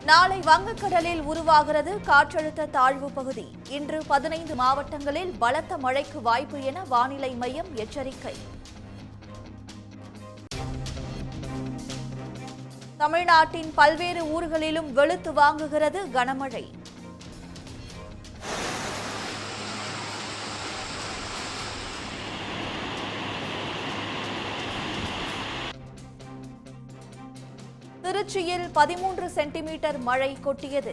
நாளை வங்கக்கடலில் உருவாகிறது காற்றழுத்த தாழ்வு பகுதி. இன்று 15 மாவட்டங்களில் பலத்த மழைக்கு வாய்ப்பு என வானிலை மையம் எச்சரிக்கை. தமிழ்நாட்டின் பல்வேறு ஊர்களிலும் வெளுத்து வாங்குகிறது கனமழை. திருச்சியில் 13 சென்டிமீட்டர் மழை கொட்டியது.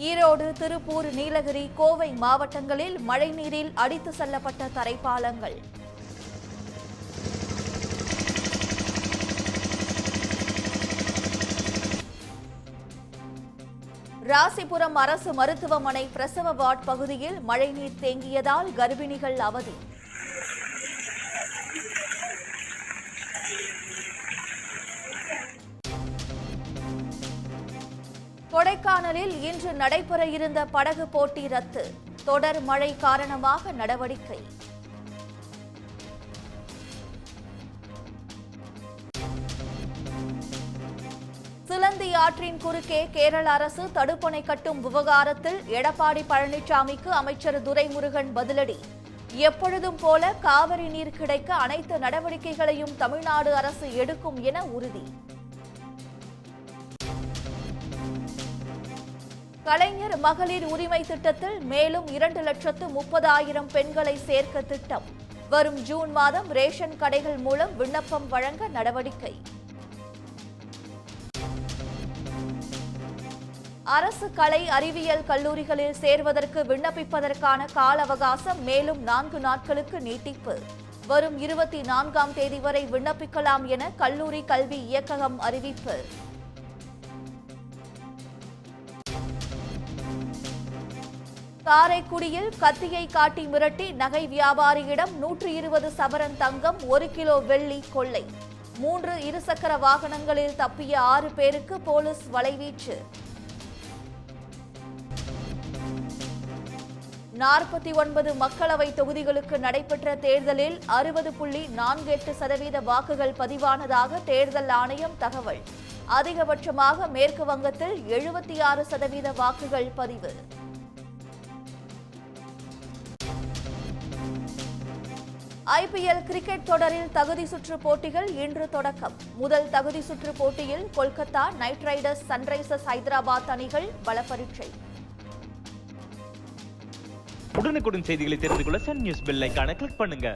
ஈரோடு, திருப்பூர், நீலகிரி, கோவை மாவட்டங்களில் மழைநீரில் அடித்து செல்லப்பட்ட தரைப்பாலங்கள். ராசிபுரம் அரசு மருத்துவமனை பிரசவ வார்டு பகுதியில் மழைநீர் தேங்கியதால் கர்ப்பிணிகள் அவதி. கொடைக்கானலில் இன்று நடைபெற இருந்த படகு போட்டி ரத்து. தொடர் மழை காரணமாக நடவடிக்கை. சிலந்தி ஆற்றின் குறுக்கே கேரள அரசு தடுப்பணை கட்டும் விவகாரத்தில் எடப்பாடி பழனிசாமிக்கு அமைச்சர் துரைமுருகன் பதிலடி. எப்பொழுதும் போல காவிரி நீர் கிடைக்க அனைத்து நடவடிக்கைகளையும் தமிழ்நாடு அரசு எடுக்கும் என உறுதி. கலைஞர் மகளிர் உரிமை திட்டத்தில் மேலும் 2,30,000 பெண்களை சேர்க்க திட்டம். வரும் ஜூன் மாதம் ரேஷன் கடைகள் மூலம் விண்ணப்பம் வழங்க நடவடிக்கை. அரசு கலை அறிவியல் கல்லூரிகளில் சேர்வதற்கு விண்ணப்பிப்பதற்கான கால அவகாசம் மேலும் 4 நாட்களுக்கு நீட்டிப்பு. வரும் 24ஆம் தேதி வரை விண்ணப்பிக்கலாம் என கல்லூரி கல்வி இயக்ககம் அறிவிப்பு. காரைக்குடியில் கத்தியை காட்டி மிரட்டி நகை வியாபாரியிடம் 120 சவரன் தங்கம், 1 கிலோ வெள்ளி கொள்ளை. 3 இருசக்கர வாகனங்களில் தப்பிய 6 பேருக்கு போலீஸ் வலைவீச்சு. 49 மக்களவை தொகுதிகளுக்கு நடைபெற்ற தேர்தலில் 60.48% வாக்குகள் பதிவானதாக தேர்தல் ஆணையம் தகவல். அதிகபட்சமாக மேற்கு வங்கத்தில் 76% வாக்குகள் பதிவு. ஐபிஎல் கிரிக்கெட் தொடரில் தகுதி சுற்று போட்டிகள் இன்று தொடக்கம். முதல் தகுதி சுற்று போட்டியில் Kolkata night Riders, Sunrisers Hyderabad அணிகள் பலப்பரீட்சை. உடனுக்குடன் செய்திகளை தெரிந்து கொள்ள சன் நியூஸ் பெல் ஐகானை கிளிக் பண்ணுங்க.